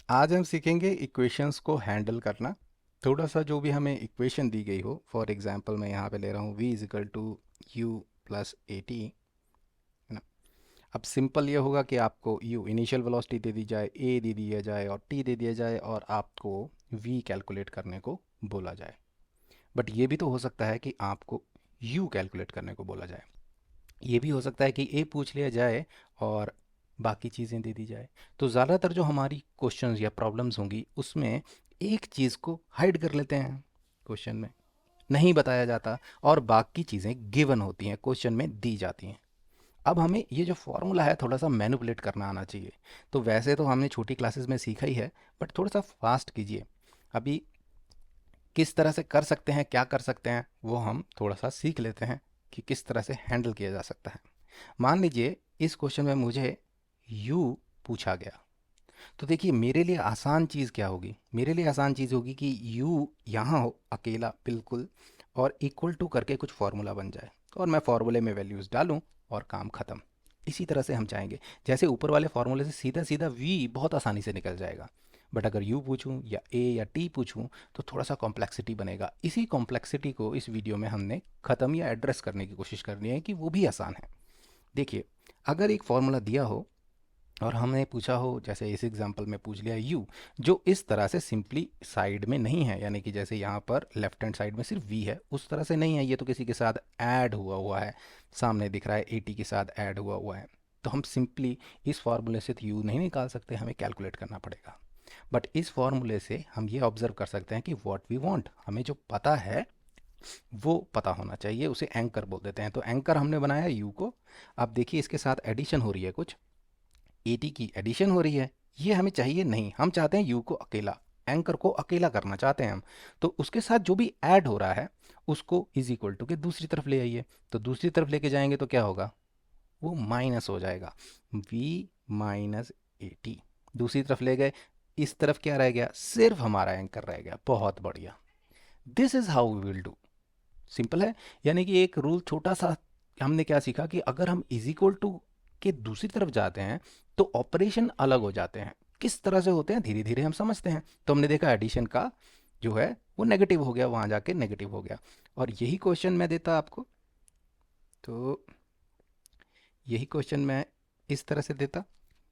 आज हम सीखेंगे इक्वेशंस को हैंडल करना। थोड़ा सा जो भी हमें इक्वेशन दी गई हो, फॉर एग्जांपल मैं यहाँ पे ले रहा हूँ v is equal to U plus A T, है ना। अब सिंपल ये होगा कि आपको u इनिशियल वेलोसिटी दे दी जाए, a दे दिया जाए और t दे दिया जाए और आपको v कैलकुलेट करने को बोला जाए। बट ये भी तो हो सकता है कि आपको u कैलकुलेट करने को बोला जाए। ये भी हो सकता है कि ए पूछ लिया जाए और बाकी चीज़ें दे दी जाए। तो ज़्यादातर जो हमारी क्वेश्चंस या प्रॉब्लम्स होंगी उसमें एक चीज़ को हाइड कर लेते हैं, क्वेश्चन में नहीं बताया जाता और बाकी चीज़ें गिवन होती हैं, क्वेश्चन में दी जाती हैं। अब हमें ये जो फॉर्मूला है थोड़ा सा मैनिपुलेट करना आना चाहिए। तो वैसे तो हमने छोटी क्लासेस में सीखा ही है, बट थोड़ा सा फास्ट कीजिए। अभी किस तरह से कर सकते हैं, क्या कर सकते हैं, वो हम थोड़ा सा सीख लेते हैं कि किस तरह से हैंडल किया जा सकता है। मान लीजिए इस क्वेश्चन में मुझे u पूछा गया, तो देखिए मेरे लिए आसान चीज़ क्या होगी। मेरे लिए आसान चीज़ होगी कि u यहाँ हो अकेला बिल्कुल और इक्वल टू करके कुछ फार्मूला बन जाए और मैं फार्मूले में वैल्यूज़ डालूं और काम ख़त्म। इसी तरह से हम चाहेंगे, जैसे ऊपर वाले फार्मूले से सीधा सीधा v बहुत आसानी से निकल जाएगा। बट अगर u पूछूं या a या t पूछूं तो थोड़ा सा कॉम्प्लेक्सिटी बनेगा। इसी कॉम्प्लेक्सिटी को इस वीडियो में हमने ख़त्म या एड्रेस करने की कोशिश करनी है कि वो भी आसान है। देखिए, अगर एक फार्मूला दिया हो और हमने पूछा हो, जैसे इस एग्जांपल में पूछ लिया u, जो इस तरह से सिंपली साइड में नहीं है, यानी कि जैसे यहाँ पर लेफ्ट हैंड साइड में सिर्फ v है, उस तरह से नहीं है, ये तो किसी के साथ ऐड हुआ हुआ है, सामने दिख रहा है 80 के साथ ऐड हुआ हुआ है। तो हम सिंपली इस फार्मूले से u नहीं निकाल सकते, हमें कैलकुलेट करना पड़ेगा। बट इस फार्मूले से हम ये ऑब्जर्व कर सकते हैं कि व्हाट वी वांट, हमें जो पता है वो पता होना चाहिए, उसे एंकर बोल देते हैं। तो एंकर हमने बनाया u को। अब देखिए इसके साथ एडिशन हो रही है, कुछ 80 की एडिशन हो रही है, ये हमें चाहिए नहीं। हम चाहते हैं u को अकेला, एंकर को अकेला करना चाहते हैं हम। तो उसके साथ जो भी ऐड हो रहा है उसको इज इक्वल टू के दूसरी तरफ ले आइए। तो दूसरी तरफ लेके जाएंगे तो क्या होगा, वो माइनस हो जाएगा, v माइनस 80। दूसरी तरफ ले गए, इस तरफ क्या रह गया, सिर्फ हमारा एंकर रह गया। बहुत बढ़िया, this is how we will do. Simple है। यानी कि एक रूल छोटा सा हमने क्या सीखा कि अगर हम इज इक्वल टू के दूसरी तरफ जाते हैं तो ऑपरेशन अलग हो जाते हैं। किस तरह से होते हैं धीरे धीरे हम समझते हैं। तो हमने देखा एडिशन का जो है वो नेगेटिव हो गया, वहां जाके नेगेटिव हो गया। और यही क्वेश्चन मैं देता आपको, तो यही क्वेश्चन मैं इस तरह से देता,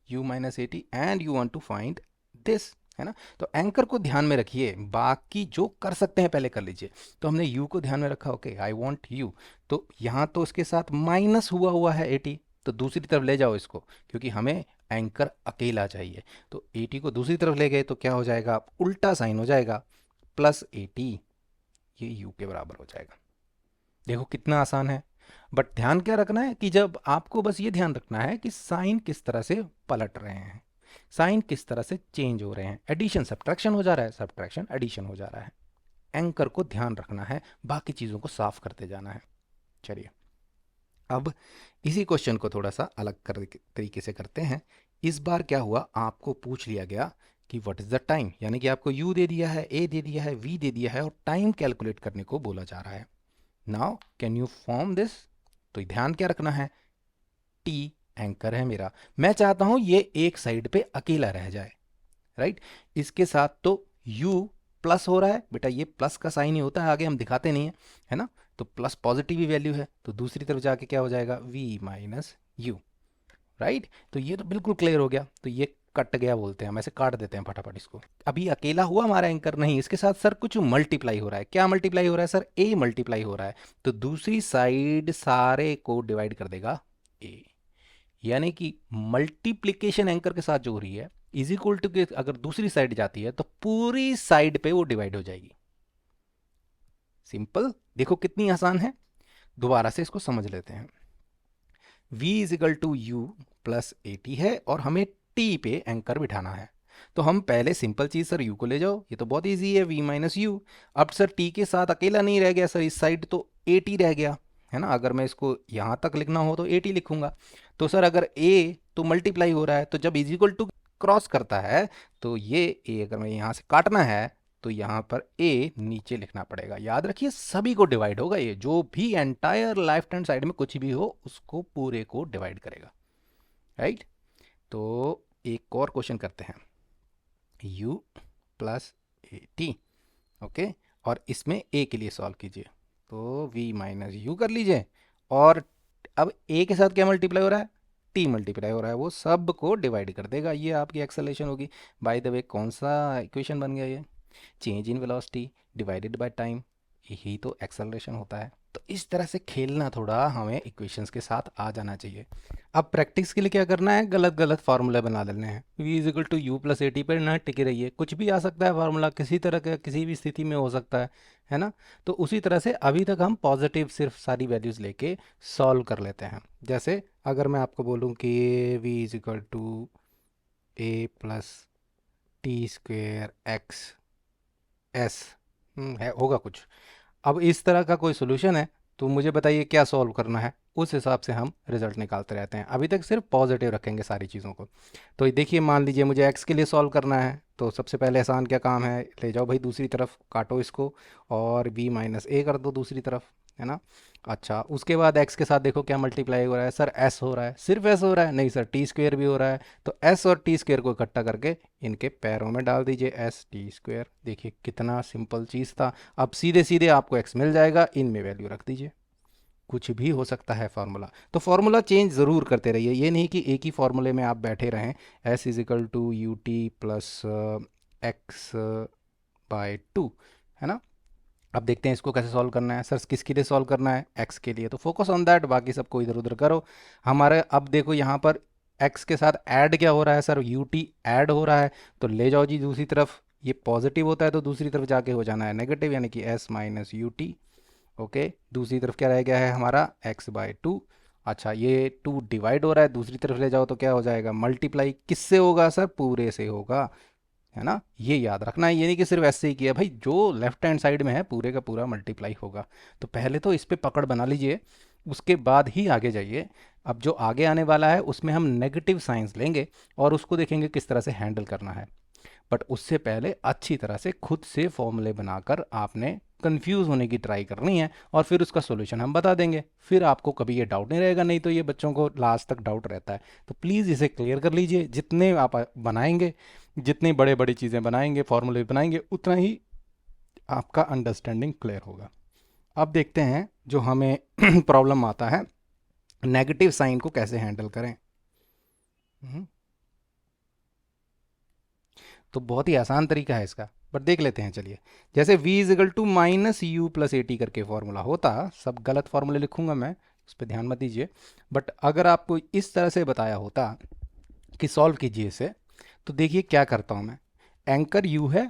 u minus 80 and you want to find this, है ना। तो एंकर को ध्यान में रखिए, बाकी जो कर सकते हैं पहले कर लीजिए। तो हमने u को ध्यान में रखा, ओके आई वांट u। तो यहाँ तो इसके साथ माइनस हुआ हुआ है 80, तो दूसरी तरफ ले जाओ इसको, क्योंकि हमें एंकर अकेला चाहिए। तो 80 को दूसरी तरफ ले गए तो क्या हो जाएगा, उल्टा साइन हो जाएगा, प्लस 80, ये u के बराबर हो जाएगा। देखो कितना आसान है। बट ध्यान क्या रखना है कि जब आपको बस ये ध्यान रखना है कि साइन किस तरह से पलट रहे हैं, साइन किस तरह से चेंज हो रहे हैं। एडिशन सब्ट्रैक्शन हो जा रहा है, सब्ट्रैक्शन एडिशन हो जा रहा है। एंकर को ध्यान रखना है, बाकी चीज़ों को साफ करते जाना है। चलिए अब इसी क्वेश्चन को थोड़ा सा अलग तरीके से करते हैं। इस बार क्या हुआ, आपको पूछ लिया गया कि व्हाट इज़ द टाइम, यानी कि आपको u दे दिया है, a दे दिया है, v दे दिया है और टाइम कैलकुलेट करने को बोला जा रहा है। Now can you form this. तो ध्यान क्या रखना है, टी एंकर है मेरा, मैं चाहता हूं ये एक साइड पे अकेला रह जाए, राइट। इसके साथ तो u प्लस हो रहा है, बेटा ये प्लस का साइन ही होता है, आगे हम दिखाते नहीं है ना। तो प्लस पॉजिटिव ही वैल्यू है, तो दूसरी तरफ जाके क्या हो जाएगा, v माइनस यू, राइट। तो ये तो बिल्कुल क्लियर हो गया। तो ये कट गया बोलते हैं, हम ऐसे काट देते हैं फटाफट इसको। अभी अकेला हुआ हमारा एंकर, नहीं, इसके साथ सर कुछ मल्टीप्लाई हो रहा है। क्या मल्टीप्लाई हो रहा है सर, a मल्टीप्लाई हो रहा है। तो दूसरी साइड सारे को डिवाइड कर देगा a, यानी कि मल्टीप्लीकेशन एंकर के साथ जो हो रही है इज इक्वल टू के अगर दूसरी साइड जाती है तो पूरी साइड पे वो डिवाइड हो जाएगी। सिंपल, देखो कितनी आसान है। दोबारा से इसको समझ लेते हैं। v is equal to U plus 80 है और हमें t पे एंकर बिठाना है। तो हम पहले सिंपल चीज, सर u को ले जाओ, ये तो बहुत इजी है, v माइनस यू। अब सर t के साथ अकेला नहीं रह गया सर, इस साइड तो 80 रह गया, है ना। अगर मैं इसको यहाँ तक लिखना हो तो 80 लिखूंगा। तो सर अगर a तो मल्टीप्लाई हो रहा है, तो जब इज इक्वल टू क्रॉस करता है तो ये a अगर मैं यहाँ से काटना है तो यहाँ पर a नीचे लिखना पड़ेगा। याद रखिए सभी को डिवाइड होगा, ये जो भी एंटायर लेफ्ट हैंड साइड में कुछ भी हो उसको पूरे को डिवाइड करेगा, राइट। तो एक और क्वेश्चन करते हैं। u plus A T, okay. और इसमें a के लिए सॉल्व कीजिए, तो v माइनस यू कर लीजिए, और अब a के साथ क्या मल्टीप्लाई हो रहा है, t मल्टीप्लाई हो रहा है, वो सब को डिवाइड कर देगा, ये आपकी एक्सेलरेशन होगी। बाय द वे कौन सा इक्वेशन बन गया ये, change in velocity divided by time, यही तो एक्सेलरेशन होता है। तो इस तरह से खेलना थोड़ा हमें इक्वेशंस के साथ आ जाना चाहिए। अब प्रैक्टिस के लिए क्या करना है, गलत गलत फार्मूले बना लेने हैं। v is equal to U plus A T पर ना टिके रहिए, कुछ भी आ सकता है फार्मूला, किसी तरह का किसी भी स्थिति में हो सकता है ना। तो उसी तरह से अभी तक हम पॉजिटिव सिर्फ सारी वैल्यूज़ लेके सॉल्व कर लेते हैं। जैसे अगर मैं आपको बोलूँ कि v is equal to A plus T square X S है, होगा कुछ। अब इस तरह का कोई सोल्यूशन है तो मुझे बताइए क्या सॉल्व करना है, उस हिसाब से हम रिजल्ट निकालते रहते हैं। अभी तक सिर्फ पॉजिटिव रखेंगे सारी चीज़ों को। तो देखिए मान लीजिए मुझे एक्स के लिए सॉल्व करना है, तो सबसे पहले आसान क्या काम है, ले जाओ भाई दूसरी तरफ, काटो इसको और b माइनस ए कर दो दूसरी तरफ, है ना। अच्छा, उसके बाद x के साथ देखो क्या मल्टीप्लाई हो रहा है, सर s हो रहा है, सिर्फ s हो रहा है, नहीं सर टी स्क्वेयर भी हो रहा है, तो s और टी स्क्वेयर को इकट्ठा करके इनके पैरों में डाल दीजिए, s टी स्क्वेयर। देखिए कितना सिंपल चीज़ था। अब सीधे सीधे आपको x मिल जाएगा, इनमें वैल्यू रख दीजिए, कुछ भी हो सकता है फार्मूला। तो फार्मूला चेंज ज़रूर करते रहिए, ये नहीं कि एक ही फार्मूले में आप बैठे रहें। s is equal to U T plus X by two, है ना। अब देखते हैं इसको कैसे सॉल्व करना है। सर किसके लिए सॉल्व करना है, x के लिए, तो फोकस ऑन दैट, बाकी सबको इधर उधर करो। हमारे अब देखो यहाँ पर x के साथ ऐड क्या हो रहा है, सर यू टी ऐड हो रहा है, तो ले जाओ जी दूसरी तरफ। ये पॉजिटिव होता है तो दूसरी तरफ जाके हो जाना है नेगेटिव, यानी कि s minus U T, okay. दूसरी तरफ क्या रह गया है हमारा, x बाय टू। अच्छा, ये टू डिवाइड हो रहा है, दूसरी तरफ ले जाओ तो क्या हो जाएगा, मल्टीप्लाई किससे होगा सर, पूरे से होगा, है ना। ये याद रखना है, ये नहीं कि सिर्फ ऐसे ही किया भाई, जो लेफ्ट हैंड साइड में है पूरे का पूरा मल्टीप्लाई होगा। तो पहले तो इस पे पकड़ बना लीजिए, उसके बाद ही आगे जाइए। अब जो आगे आने वाला है उसमें हम नेगेटिव साइंस लेंगे और उसको देखेंगे किस तरह से हैंडल करना है। बट उससे पहले अच्छी तरह से खुद से फॉर्मूले बनाकर आपने कंफ्यूज होने की ट्राई करनी है, और फिर उसका सॉल्यूशन हम बता देंगे, फिर आपको कभी ये डाउट नहीं रहेगा। नहीं तो ये बच्चों को लास्ट तक डाउट रहता है। तो प्लीज़ इसे क्लियर कर लीजिए, जितने आप बनाएंगे, जितनी बड़े बड़ी चीज़ें बनाएंगे, फॉर्मूले बनाएंगे, उतना ही आपका अंडरस्टैंडिंग क्लियर होगा। अब देखते हैं जो हमें प्रॉब्लम आता है, नेगेटिव साइन को कैसे हैंडल करें। तो बहुत ही आसान तरीका है इसका, बट देख लेते हैं चलिए। जैसे v is equal to minus U plus A T करके फॉर्मूला होता, सब गलत फॉर्मूले लिखूंगा मैं, उस पर ध्यान मत दीजिए। बट अगर आपको इस तरह से बताया होता कि सॉल्व कीजिए इसे, तो देखिए क्या करता हूँ मैं, एंकर u है,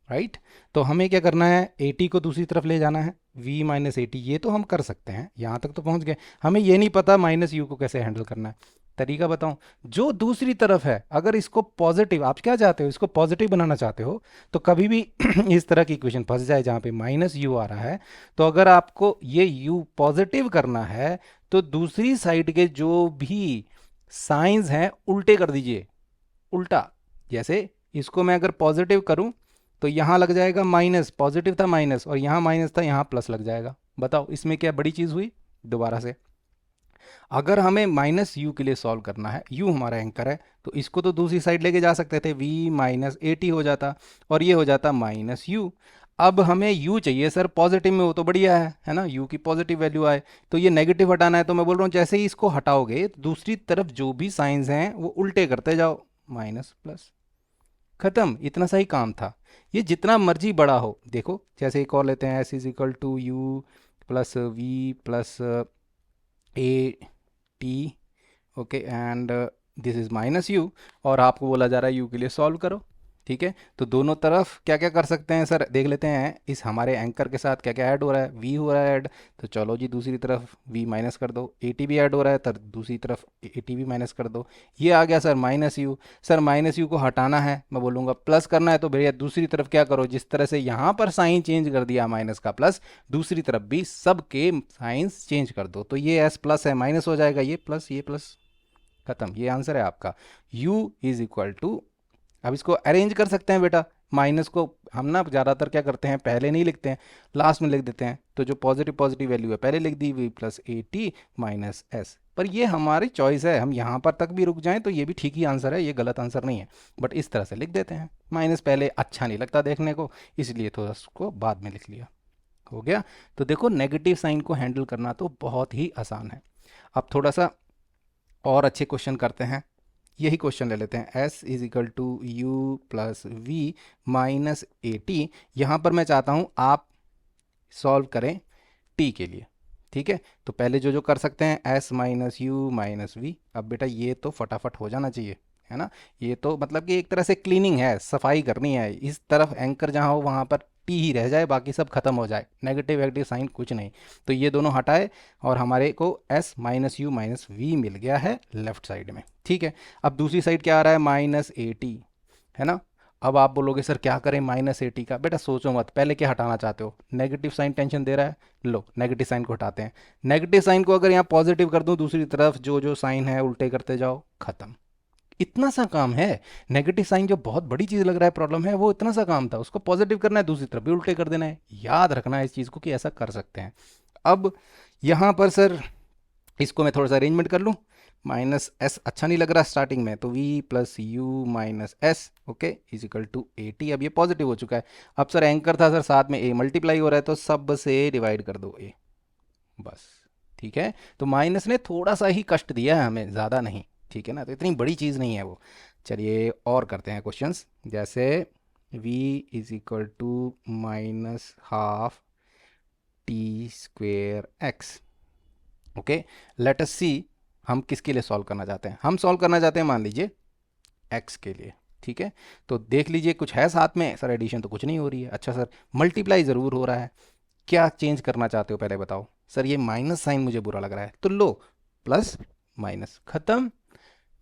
राइट। तो हमें क्या करना है, ए टी को दूसरी तरफ ले जाना है, v माइनस ए टी, ये तो हम कर सकते हैं, यहाँ तक तो पहुँच गए। हमें ये नहीं पता माइनस यू को कैसे हैंडल करना है। तरीका बताऊं, जो दूसरी तरफ है, अगर इसको पॉजिटिव, आप क्या चाहते हो, इसको पॉजिटिव बनाना चाहते हो, तो कभी भी इस तरह की इक्वेशन फंस जाए जहाँ पे माइनस यू आ रहा है, तो अगर आपको ये यू पॉजिटिव करना है तो दूसरी साइड के जो भी साइंस हैं उल्टे कर दीजिए, उल्टा। जैसे इसको मैं अगर पॉजिटिव करूं तो यहाँ लग जाएगा माइनस, पॉजिटिव था माइनस, और यहाँ माइनस था, यहाँ प्लस लग जाएगा। बताओ इसमें क्या बड़ी चीज़ हुई। दोबारा से, अगर हमें माइनस यू के लिए सॉल्व करना है, यू हमारा एंकर है, तो इसको तो दूसरी साइड लेके जा सकते थे, v माइनस ए टी हो जाता और ये हो जाता माइनस यू। अब हमें u चाहिए सर पॉजिटिव में, हो तो बढ़िया है ना, u की पॉजिटिव वैल्यू आए। तो ये नेगेटिव हटाना है, तो मैं बोल रहा हूँ जैसे ही इसको हटाओगे तो दूसरी तरफ जो भी साइंस हैं वो उल्टे करते जाओ, माइनस प्लस, खत्म, इतना सही काम था। ये जितना मर्जी बड़ा हो, देखो जैसे एक और लेते हैं, s is equal to U plus V plus A T, okay, and this is minus U, और आपको बोला जा रहा है यू के लिए सॉल्व करो, ठीक है। तो दोनों तरफ क्या क्या कर सकते हैं सर, देख लेते हैं। इस हमारे एंकर के साथ क्या क्या ऐड हो रहा है, v हो रहा है ऐड, तो चलो जी दूसरी तरफ v माइनस कर दो, ए टी भी ऐड हो रहा है, तो दूसरी तरफ ए टी भी माइनस कर दो। ये आ गया sir minus you. Sir minus you को हटाना है, मैं बोलूँगा प्लस करना है, तो भैया दूसरी तरफ क्या करो, जिस तरह से यहाँ पर साइन चेंज कर दिया माइनस का प्लस, दूसरी तरफ भी सब के साइंस चेंज कर दो। तो ये एस प्लस है, माइनस हो जाएगा, ये प्लस, ये प्लस, खत्म। ये आंसर है आपका। u इज इक्वल टू, अब इसको अरेंज कर सकते हैं बेटा, माइनस को हम ना ज़्यादातर क्या करते हैं, पहले नहीं लिखते हैं, लास्ट में लिख देते हैं। तो जो पॉजिटिव पॉजिटिव वैल्यू है पहले लिख दी, V plus A T minus S. पर ये हमारी चॉइस है, हम यहाँ पर तक भी रुक जाएं तो ये भी ठीक ही आंसर है, ये गलत आंसर नहीं है। बट इस तरह से लिख देते हैं, माइनस पहले अच्छा नहीं लगता देखने को, इसलिए थोड़ा उसको बाद में लिख लिया, हो गया। तो देखो नेगेटिव साइन को हैंडल करना तो बहुत ही आसान है। अब थोड़ा सा और अच्छे क्वेश्चन करते हैं, यही क्वेश्चन ले लेते हैं। s is equal to U plus V minus A T. यहाँ पर मैं चाहता हूँ आप सॉल्व करें t के लिए, ठीक है। तो पहले जो जो कर सकते हैं, s minus U minus V. अब बेटा ये तो फटाफट हो जाना चाहिए, है ना। ये तो मतलब कि एक तरह से क्लीनिंग है, सफाई करनी है। इस तरफ एंकर जहाँ हो वहाँ पर टी ही रह जाए, बाकी सब खत्म हो जाए, नेगेटिव वेगेटिव साइन कुछ नहीं। तो ये दोनों हटाए और हमारे को s minus U minus V मिल गया है लेफ्ट साइड में, ठीक है। अब दूसरी साइड क्या आ रहा है, माइनस ए टी, है ना। अब आप बोलोगे सर क्या करें माइनस ए टी का, बेटा सोचो मत, पहले क्या हटाना चाहते हो, नेगेटिव साइन टेंशन दे रहा है, लो नेगेटिव साइन को हटाते हैं। नेगेटिव साइन को अगर यहाँ पॉजिटिव कर दूं, दूसरी तरफ जो जो साइन है उल्टे करते जाओ, खत्म। इतना सा काम है। नेगेटिव साइन जो बहुत बड़ी चीज़ लग रहा है, प्रॉब्लम है, वो इतना सा काम था, उसको पॉजिटिव करना है, दूसरी तरफ भी उल्टे कर देना है। याद रखना है इस चीज़ को कि ऐसा कर सकते हैं। अब यहाँ पर सर इसको मैं थोड़ा सा अरेंजमेंट कर लूँ, माइनस एस अच्छा नहीं लग रहा स्टार्टिंग में, तो V plus U minus S, okay, is equal to A T. अब ये पॉजिटिव हो चुका है। अब सर एंकर था सर, साथ में ए मल्टीप्लाई हो रहा है, तो सब से डिवाइड कर दो ए, बस, ठीक है। तो माइनस ने थोड़ा सा ही कष्ट दिया है हमें, ज़्यादा नहीं, ठीक है ना। तो इतनी बड़ी चीज़ नहीं है वो। चलिए और करते हैं क्वेश्चंस, जैसे v is equal to minus half T square X, okay. Let us see हम किसके लिए सॉल्व करना चाहते हैं। हम सॉल्व करना चाहते हैं मान लीजिए x के लिए, ठीक है। तो देख लीजिए कुछ है साथ में, सर एडिशन तो कुछ नहीं हो रही है, अच्छा सर मल्टीप्लाई ज़रूर हो रहा है, क्या चेंज करना चाहते हो पहले बताओ। सर ये माइनस साइन मुझे बुरा लग रहा है, तो लो प्लस माइनस, खत्म।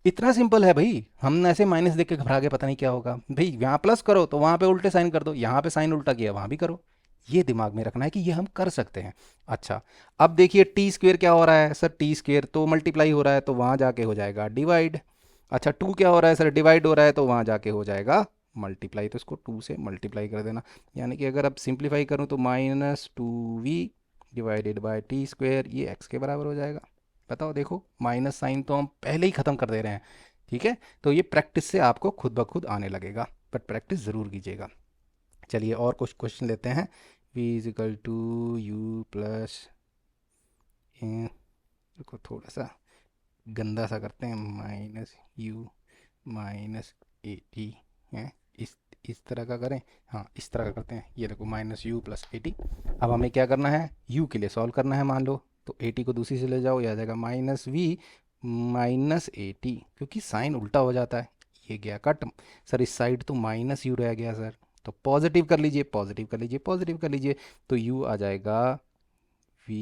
इतना सिंपल है भाई। हम ऐसे माइनस देख के घबरा के पता नहीं क्या होगा, भाई यहाँ प्लस करो तो वहाँ पे उल्टे साइन कर दो, यहाँ पे साइन उल्टा किया वहाँ भी करो। ये दिमाग में रखना है कि ये हम कर सकते हैं। अच्छा, अब देखिए टी स्क्वेयर क्या हो रहा है, सर टी स्क्वेयर तो मल्टीप्लाई हो रहा है, तो वहाँ जाके हो जाएगा डिवाइड। अच्छा, टू क्या हो रहा है सर, डिवाइड हो रहा है, तो वहाँ जाके हो जाएगा मल्टीप्लाई, तो इसको टू से मल्टीप्लाई कर देना। यानी कि अगर अब सिंप्लीफाई करूँ तो minus two V divided by T square, ये एक्स के बराबर हो जाएगा। बताओ, देखो माइनस साइन तो हम पहले ही ख़त्म कर दे रहे हैं, ठीक है। तो ये प्रैक्टिस से आपको खुद ब खुद आने लगेगा, बट प्रैक्टिस ज़रूर कीजिएगा। चलिए और कुछ क्वेश्चन लेते हैं। v is equal to U plus, देखो थोड़ा सा गंदा सा करते हैं, minus U minus A T है, इस तरह का करें, हाँ इस तरह का करते हैं। ये देखो minus U plus A T. अब हमें क्या करना है, u के लिए सॉल्व करना है मान लो, तो ए टी को दूसरी से ले जाओ, ये आ जाएगा minus V minus A T, क्योंकि साइन उल्टा हो जाता है, ये गया कट। सर इस साइड तो माइनस यू रह गया सर, तो पॉजिटिव कर लीजिए, पॉजिटिव कर लीजिए, पॉजिटिव कर लीजिए, तो u आ जाएगा v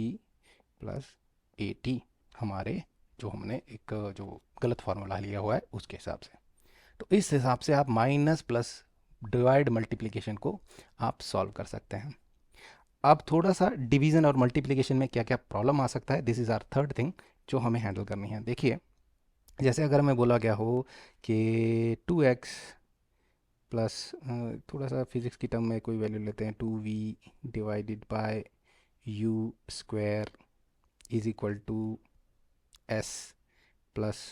प्लस ए टी, हमारे जो हमने एक जो गलत फार्मूला लिया हुआ है उसके हिसाब से। तो इस हिसाब से आप माइनस प्लस डिवाइड मल्टीप्लिकेशन को आप सॉल्व कर सकते हैं। अब थोड़ा सा डिवीज़न और मल्टीप्लिकेशन में क्या क्या प्रॉब्लम आ सकता है, this is our third thing जो हमें हैंडल करनी है। देखिए जैसे अगर हमें बोला गया हो कि 2x प्लस, थोड़ा सा फिज़िक्स की टर्म में कोई वैल्यू लेते हैं, 2v divided by U square is equal to S plus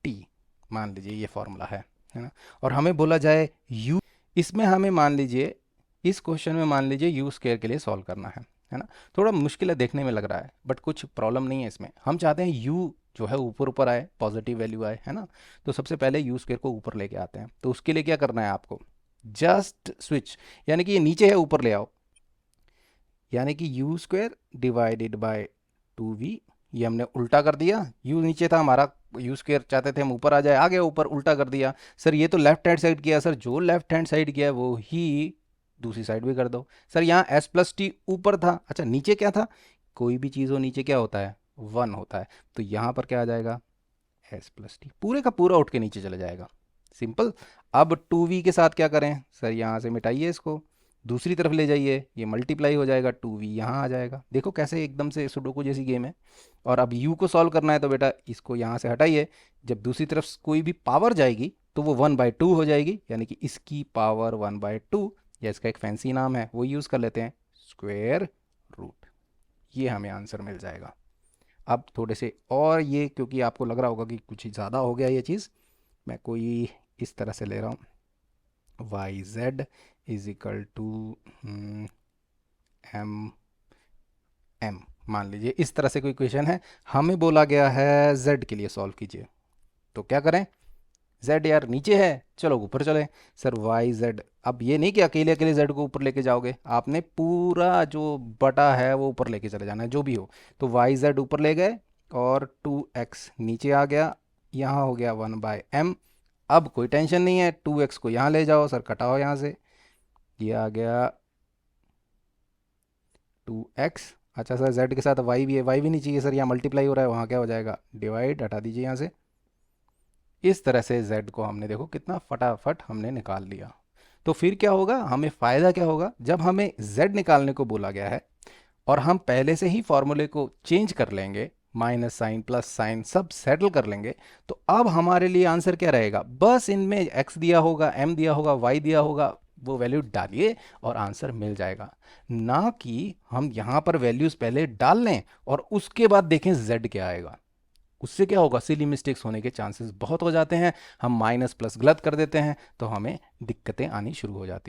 T, मान लीजिए ये फॉर्मूला है ना। और हमें बोला जाए u, इसमें हमें मान लीजिए इस क्वेश्चन में मान लीजिए यू स्क्वायर के लिए सॉल्व करना है ना। थोड़ा मुश्किल है देखने में लग रहा है, बट कुछ प्रॉब्लम नहीं है इसमें। हम चाहते हैं u जो है ऊपर ऊपर आए, पॉजिटिव वैल्यू आए, है ना। तो सबसे पहले यू स्क्वायर को ऊपर लेके आते हैं, तो उसके लिए क्या करना है आपको, जस्ट स्विच, यानी कि ये नीचे है ऊपर ले आओ, यानी कि you square divided by 2v, ये हमने उल्टा कर दिया, u नीचे था हमारा, यू स्क्वायर चाहते थे हम ऊपर आ जाए, आ गया ऊपर, उल्टा कर दिया। सर ये तो लेफ्ट हैंड साइड किया, सर जो लेफ्ट हैंड साइड किया वो ही दूसरी साइड भी कर दो। सर यहाँ s प्लस टी ऊपर था, अच्छा नीचे क्या था, कोई भी चीज़ हो नीचे क्या होता है, 1 होता है, तो यहाँ पर क्या आ जाएगा, s प्लस टी, पूरे का पूरा उठ के नीचे चला जाएगा, सिंपल। अब 2v के साथ क्या करें, सर यहाँ से मिटाइए इसको, दूसरी तरफ ले जाइए, ये मल्टीप्लाई हो जाएगा, 2v यहाँ आ जाएगा। देखो कैसे एकदम से सुडोकू जैसी गेम है। और अब u को सॉल्व करना है तो बेटा इसको यहाँ से हटाइए, जब दूसरी तरफ कोई भी पावर जाएगी तो वो 1/2 हो जाएगी, यानी कि इसकी पावर 1/2, या इसका एक फैंसी नाम है वो यूज़ कर लेते हैं, स्क्वायर रूट। ये हमें आंसर मिल जाएगा। अब थोड़े से और ये, क्योंकि आपको लग रहा होगा कि कुछ ज़्यादा हो गया ये चीज़, मैं कोई इस तरह से ले रहा हूँ, Y Z is equal to M M, मान लीजिए इस तरह से कोई क्वेश्चन है, हमें बोला गया है जेड के लिए सॉल्व कीजिए। तो क्या करें, जेड यार नीचे है, चलो ऊपर चले। सर वाई जेड, अब ये नहीं कि अकेले अकेले जेड को ऊपर लेके जाओगे, आपने पूरा जो बटा है वो ऊपर लेके चले जाना है, जो भी हो। तो वाई जेड ऊपर ले गए और 2x नीचे आ गया, यहाँ हो गया 1/m। अब कोई टेंशन नहीं है, 2x को यहाँ ले जाओ, सर कटाओ यहाँ से, ये आ गया 2x। अच्छा सर z के साथ y भी है, y भी नहीं चाहिए सर, यहाँ मल्टीप्लाई हो रहा है, वहाँ क्या हो जाएगा, डिवाइड, हटा दीजिए यहाँ से। इस तरह से z को हमने देखो कितना फटाफट हमने निकाल लिया। तो फिर क्या होगा, हमें फ़ायदा क्या होगा, जब हमें z निकालने को बोला गया है और हम पहले से ही फॉर्मूले को चेंज कर लेंगे, माइनस साइन प्लस साइन सब सेटल कर लेंगे, तो अब हमारे लिए आंसर क्या रहेगा, बस इनमें x दिया होगा, m दिया होगा, y दिया होगा, वो वैल्यू डालिए और आंसर मिल जाएगा। ना कि हम यहाँ पर वैल्यूज़ पहले डाल लें और उसके बाद देखें z क्या आएगा। उससे क्या होगा, सिली मिस्टेक्स होने के चांसेस बहुत हो जाते हैं, हम माइनस प्लस गलत कर देते हैं, तो हमें दिक्कतें आनी शुरू हो जाती हैं।